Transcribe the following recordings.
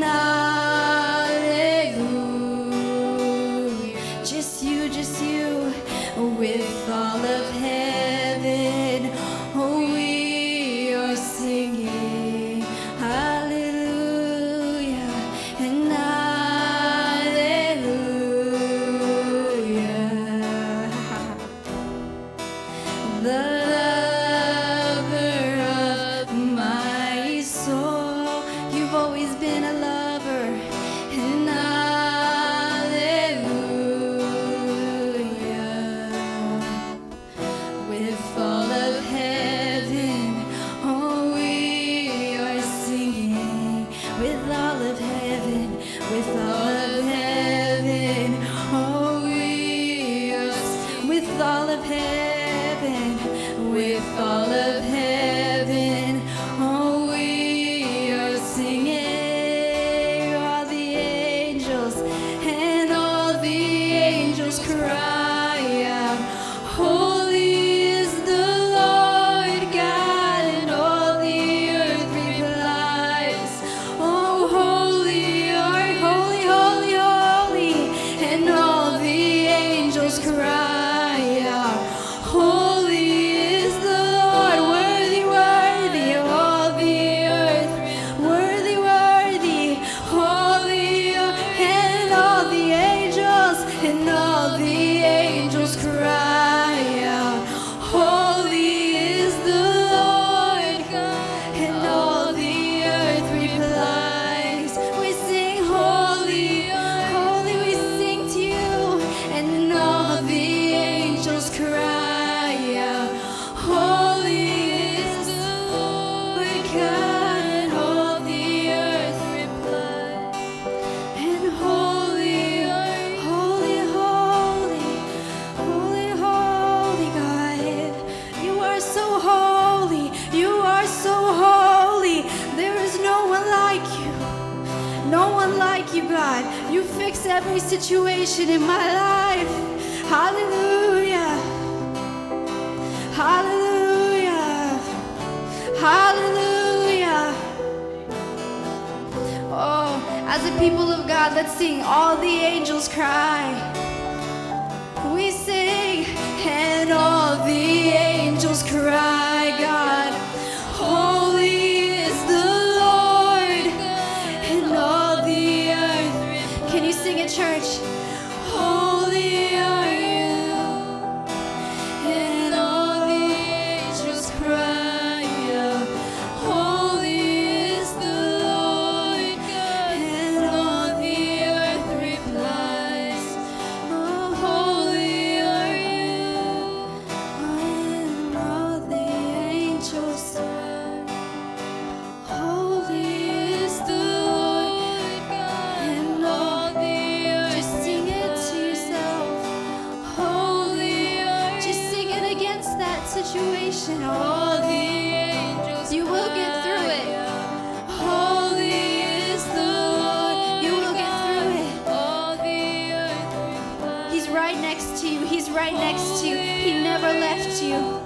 and hallelujah. Just you, with all of heaven. Oh, we are singing hallelujah and hallelujah. The lover of my soul, you've always been a lover, and hallelujah. With all of heaven, oh, we are singing. With all of heaven, with all of heaven, oh, we are with all of heaven, with all of heaven, oh, we are singing. All the angels and all the angels cry out, holy is the Lord God, and all the earth replies, oh, holy are holy, holy, holy, and all the angels cry out, holy is the Lord, worthy, worthy, all the earth, worthy, worthy, holy, and all the angels cry out, holy is the Lord God, and all the earth replies. We sing holy, holy, we sing to you, and all the angels cry out, holy is the Lord God, and all the earth replies. And holy, holy, holy, holy, holy God, you are so holy, you are so holy. There is no one like you, no one like you, God. You fix every situation in my life. Hallelujah, hallelujah, hallelujah. Oh, as a people of God, let's sing all the angels cry. We sing, and all the angels cry, God, holy is the Lord, and all the earth. Can you sing it, church? Holy are you, and all the angels cry out, holy is the Lord God, and all the earth replies, oh, holy are you, and all the angels sing, holy is the Lord God, and all the earth. Just sing it to yourself, holy are you. Just sing it against that situation. All the angels, you will get through it. Holy is the Lord, you will get through it. All the earth replies. He's right next to you, he's right next to you, he never left you.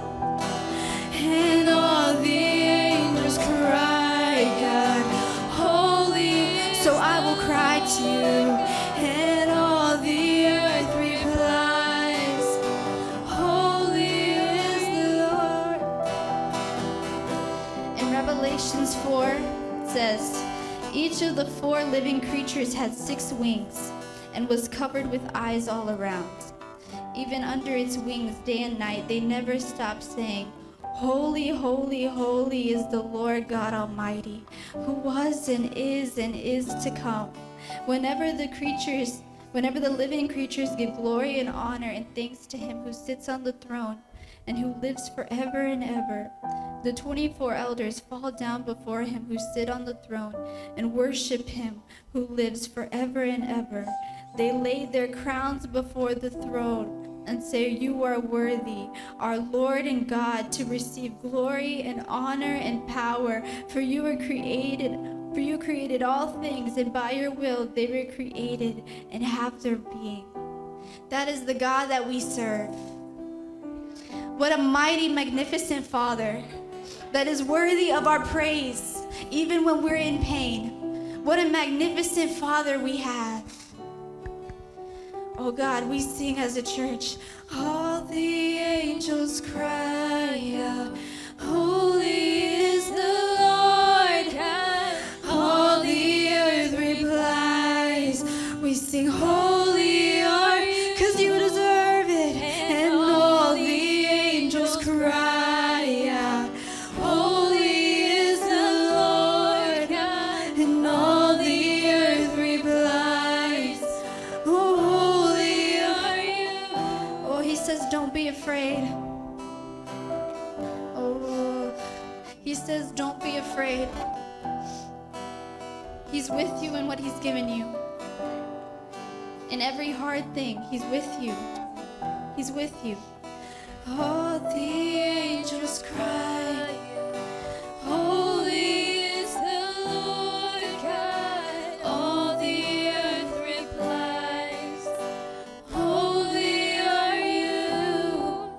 And all the angels cry, God, holy, so I will cry to you. And all the earth replies, holy is the Lord. In Revelations 4, it says, each of the 4 living creatures had 6 wings and was covered with eyes all around. Even under its wings, day and night, they never stopped saying, holy, holy, holy is the Lord God Almighty, who was and is to come. Whenever the living creatures give glory and honor and thanks to him who sits on the throne and who lives forever and ever, the 24 elders fall down before him who sit on the throne and worship him who lives forever and ever. They lay their crowns before the throne and say, you are worthy, our Lord and God, to receive glory and honor and power, for you created all things, and by your will they were created and have their being. That is the God that we serve. What a mighty, magnificent Father that is worthy of our praise, even when we're in pain. What a magnificent Father we have. Oh God, we sing as a church. All the angels cry out, holy is the Lord. All the earth replies. We sing, holy are you, 'cause you deserve it. And all the angels cry out, holy is the Lord. And all the earth replies, holy are you. Oh, he says, don't be afraid. Oh, he says, don't be afraid. He's with you in what he's given you. In every hard thing, he's with you. He's with you. All the angels cry, holy is the Lord God. All the earth replies, holy are you.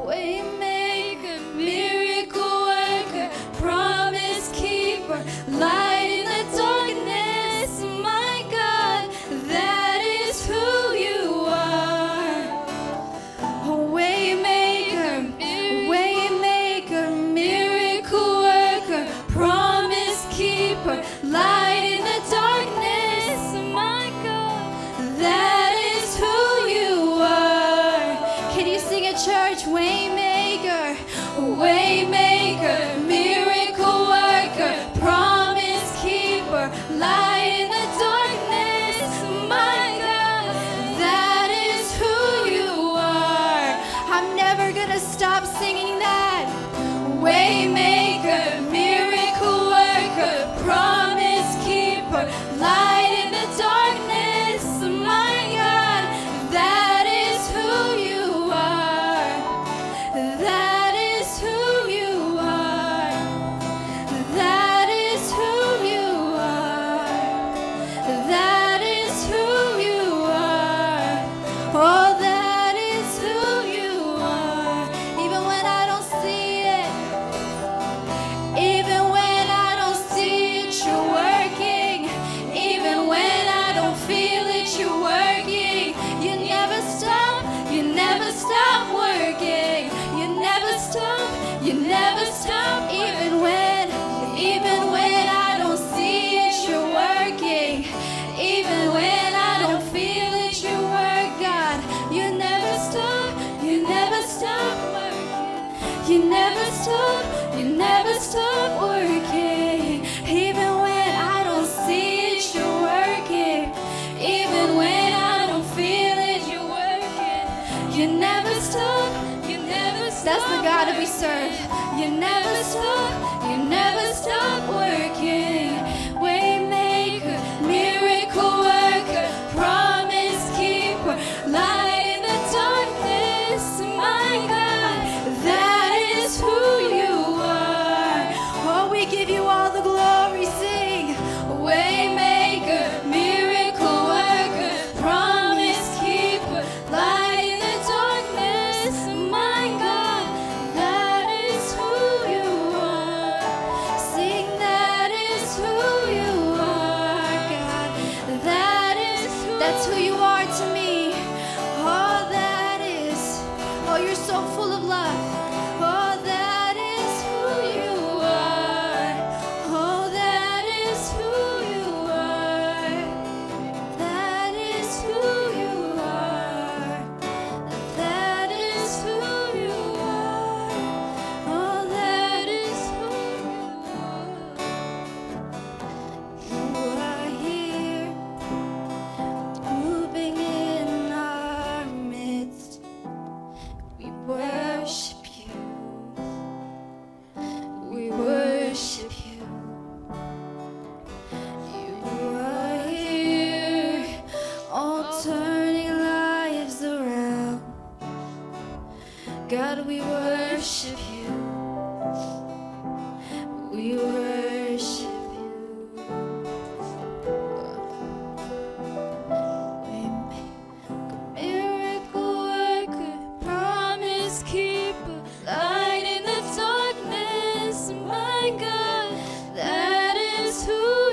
Waymaker, miracle worker, promise keeper, light in the darkness, my God, that is who you are. Waymaker, miracle worker, promise keeper, light in the darkness, my God, that is who you are. Can you sing it, church? Waymaker, miracle worker, promise keeper, light in the darkness, my God, that is who you are. I'm never gonna stop singing that. Waymaker, miracle worker, promise keeper, light in the darkness, my God, that is who you are. That is who you are. That is who you are. That is who you are. Oh, that is who you are. Even when I don't see it, even when I don't see it, you're working. Even when I don't feel it, you're working. You never stop working. You never stop, even when I don't see it, you're working. Even when I don't feel it, you work, God. You never stop working. You never stop working. Even when I don't see it, you're working. Even when I don't feel it, you're working. You never stop. That's the God that we serve. You never stop working. Waymaker, miracle worker, promise keeper, light in the darkness, my God, that is who you are. Oh, we give you all the glory. Sing, Waymaker, miracle worker, promise keeper, light in the darkness, my God, that is who you are. Sing, that is who you are, God. That's who you are to me. Oh, that is. Oh, you're so full of love. Oh, that is who you are. Oh, that is who you are. That is who you are. That is who you are. Oh, that is who you are. Here, moving in our midst. We worship you. We worship you. You are here, all turning lives around. God, we worship you. We worship you. Miracle worker, promise keeper, light in the darkness, my God, that is who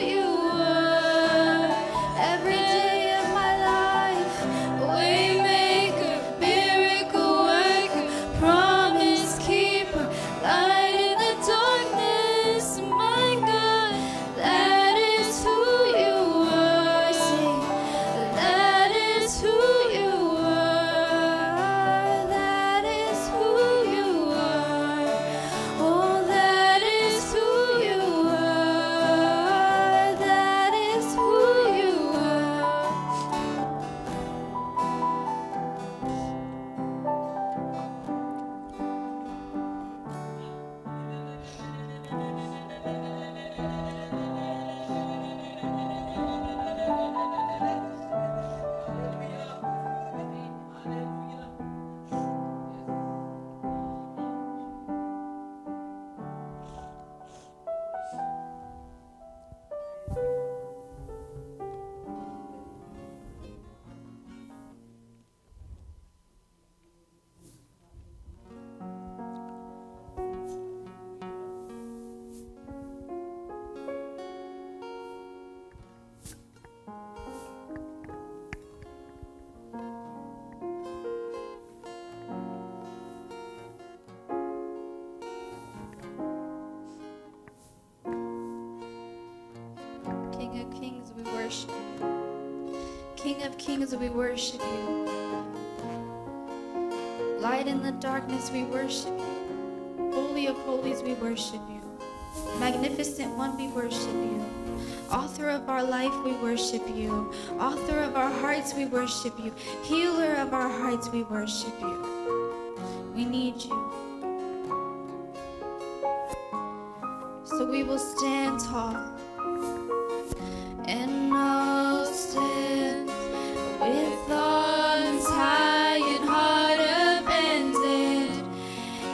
King of Kings, we worship you. King of Kings, we worship you. Light in the darkness, we worship you. Holy of holies, we worship you. Magnificent one, we worship you. Author of our life, we worship you. Author of our hearts, we worship you. Healer of our hearts, we worship you. We need you. So we will stand tall. And I'll stand with arms high and heart abandoned,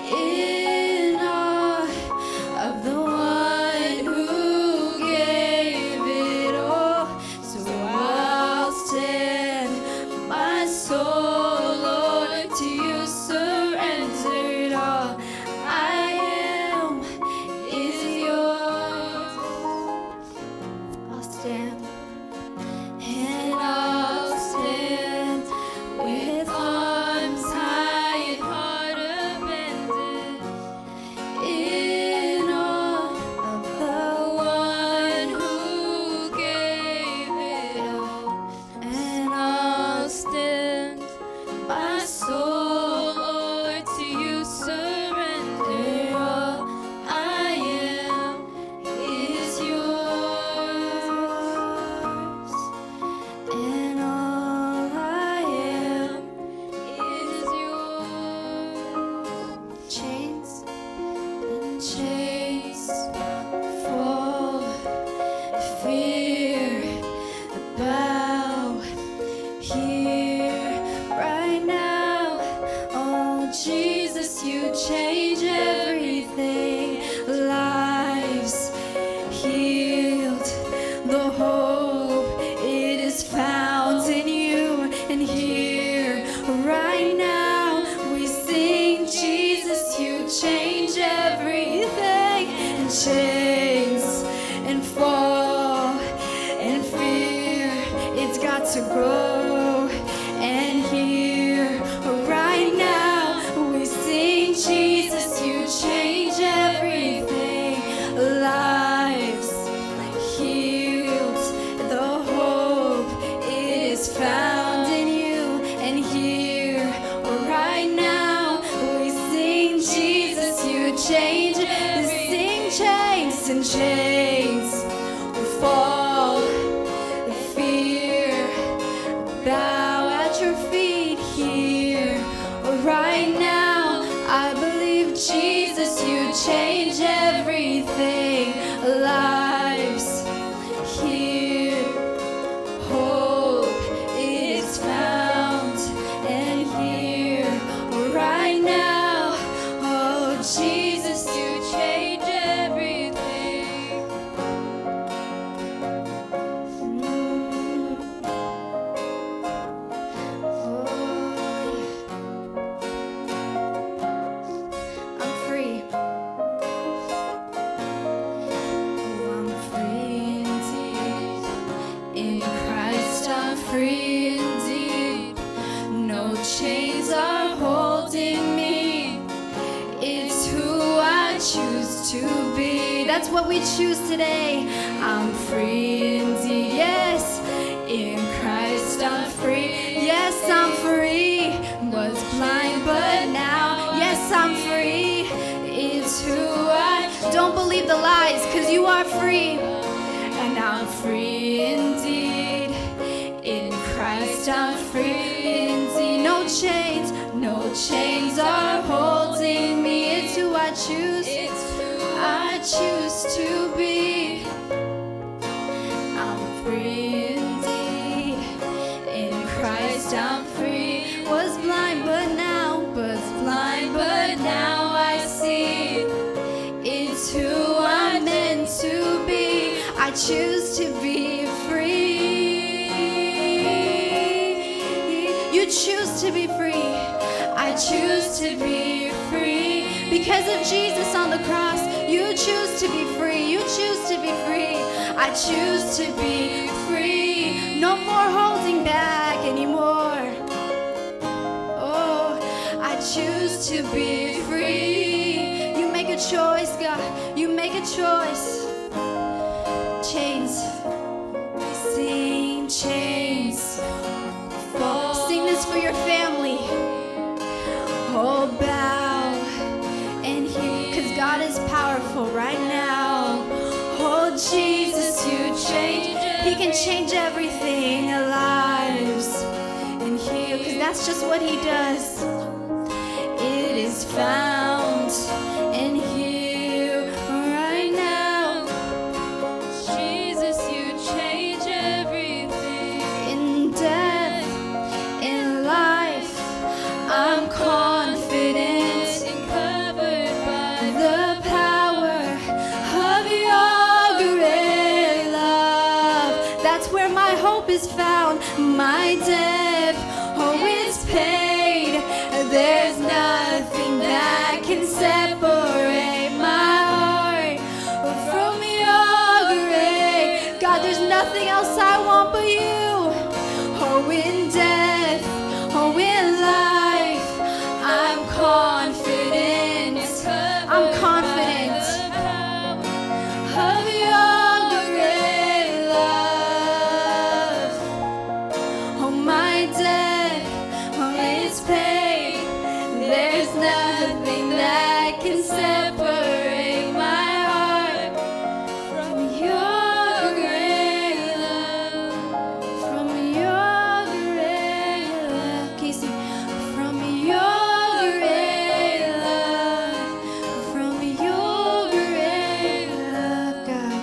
in awe of the one who gave it all. So I'll stand, my soul, Lord, to you surrendered. All I am is yours. I'll stand. And I'll stand with arms high and heart abandoned, in awe of the one who gave it all. And I'll stand, my soul, Lord, to you surrender. All I am is yours. And all I am is yours. Chains and chains fall, fear bow here right now. Oh Jesus, you change everything. Lives healed, the hope, it is found in you. And here right now we sing, Jesus, you change everything. And chains and fall and fear, it's got to go. And here right now we sing, Jesus, you change everything. Lives healed, the hope is found in you. And here right now we sing, Jesus, you change. We sing, chains and chains will fall, fear bow at your feet. Here right now I believe, Jesus, you change everything. Lives here, hope is found. And here right now, oh Jesus, you change everything. I'm free. Oh, I'm free indeed. In Christ I'm free indeed. No chains are holding me. It's who I choose to be. That's what we choose today. I'm free indeed. Yes, in Christ I'm free. Yes, I'm free. Was blind, but now, yes, I'm free. It's who I. Don't believe the lies, because you are free. And I'm free indeed. In Christ I'm free indeed. No chains are holding me. It's who I choose. It's who I choose to be. I'm free indeed. In Christ I'm free. Was blind, but now I see. It's who I'm meant to be. I choose to be free. You choose to be free. I choose to be free. Because of Jesus on the cross, you choose to be free. You choose to be free. I choose to be free. No more holding back anymore. Oh, I choose to be free. You make a choice, God. You make a choice. Chains He can change everything, lives, and heal, because that's just what he does. It is found in you right now. Jesus, you change everything. In death, in life, I'm confident and covered by the power of your great love. That's where my hope is found. My debt, oh, it's paid. There's nothing that can separate my heart from your grace. God, there's nothing else I want but you. Oh, in death, oh, in life, I'm confident. I'm confident of your great love. Oh, my debt, oh, it's paid. There's nothing that can separate my heart from your great love. From your great love. Casey, from your great love. From your great love, God.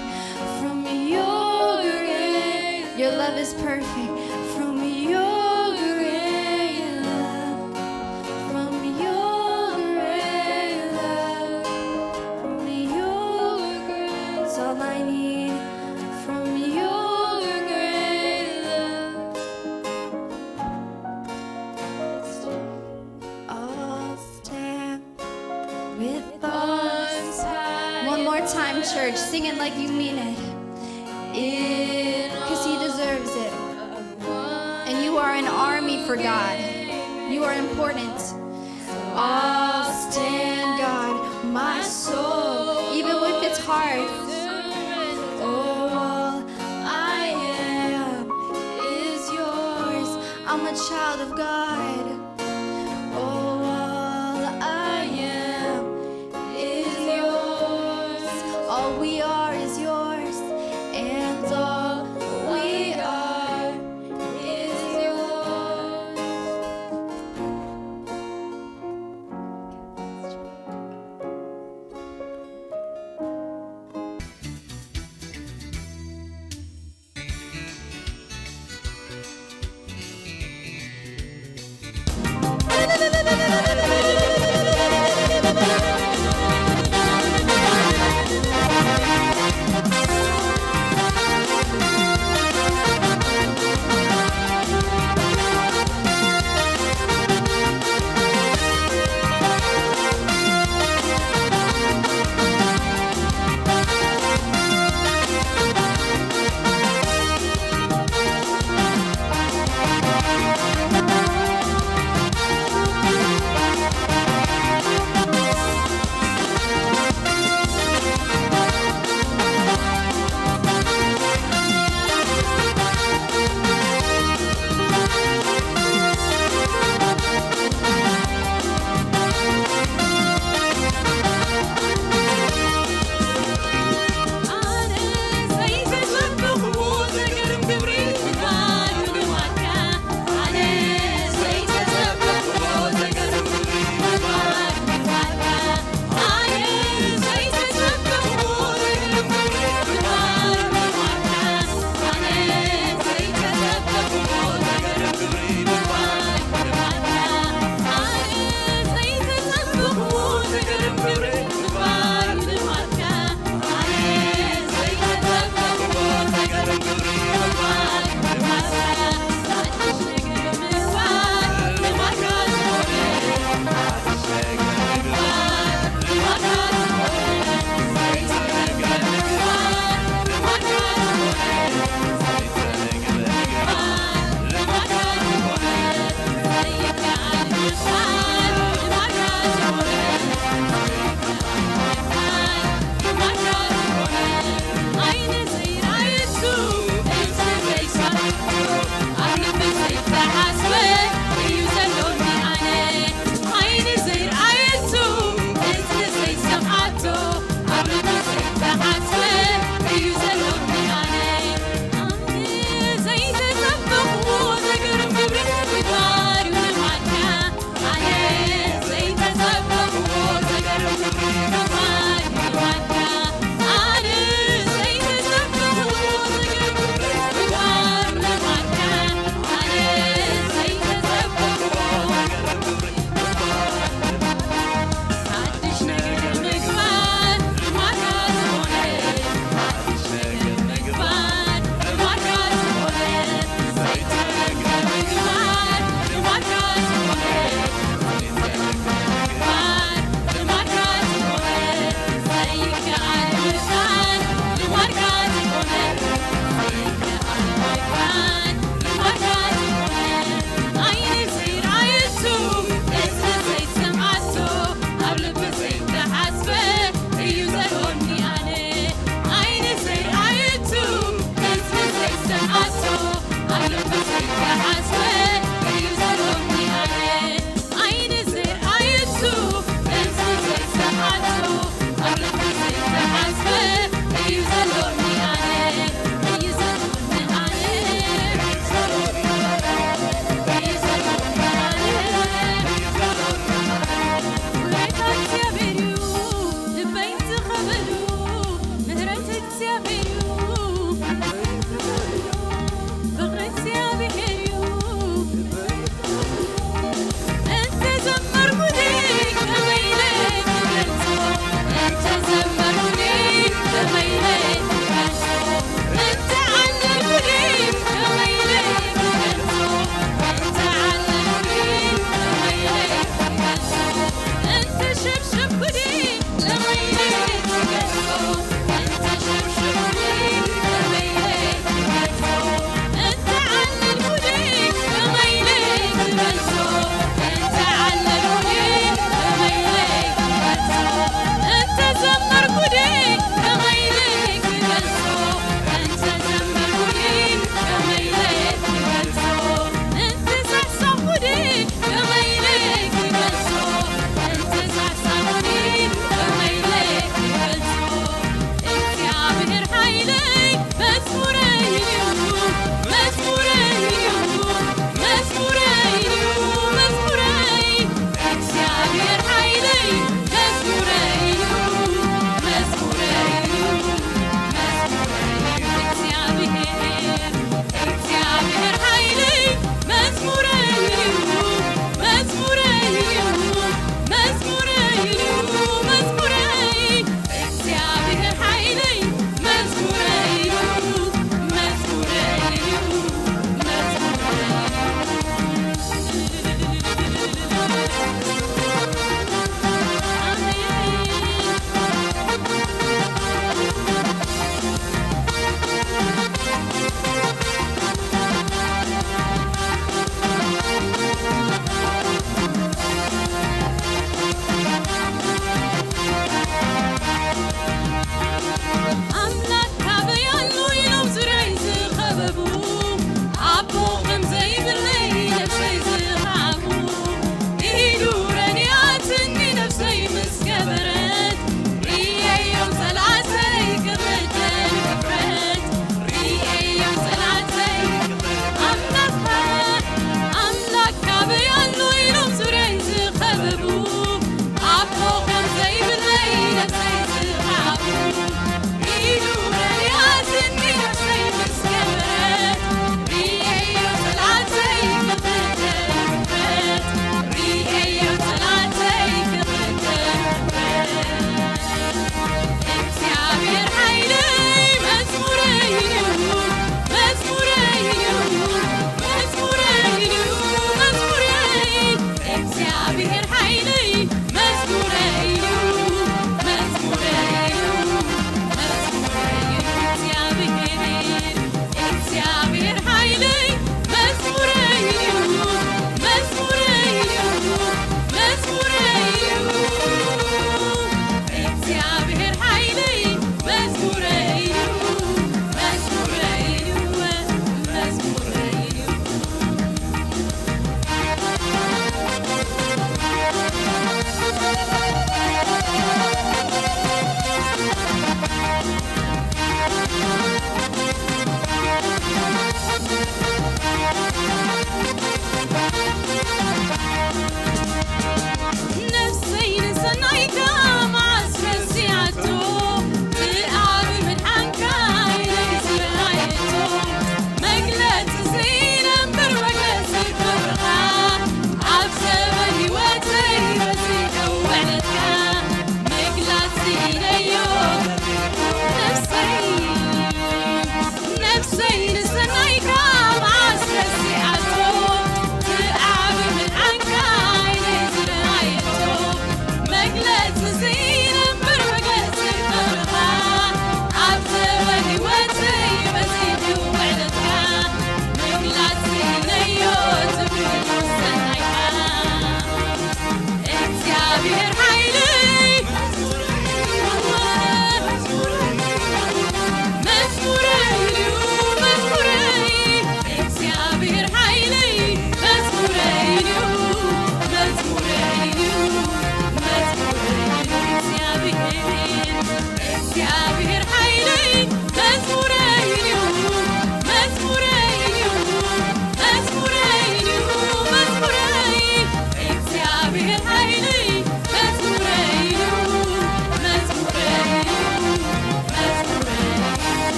From your great, your love is perfect. From your great love. From your great love. From your great, that's all I need. From your great love. I'll stand with arms high. One more time, church. Sing it like you mean it. Because he deserves it. And you are an army for God. You are important. I'll stand, God, my soul, even if it's hard. All I am is yours. I'm a child of God. All I am is yours. All we are is yours. And all we are is yours.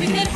እግዚአብሔር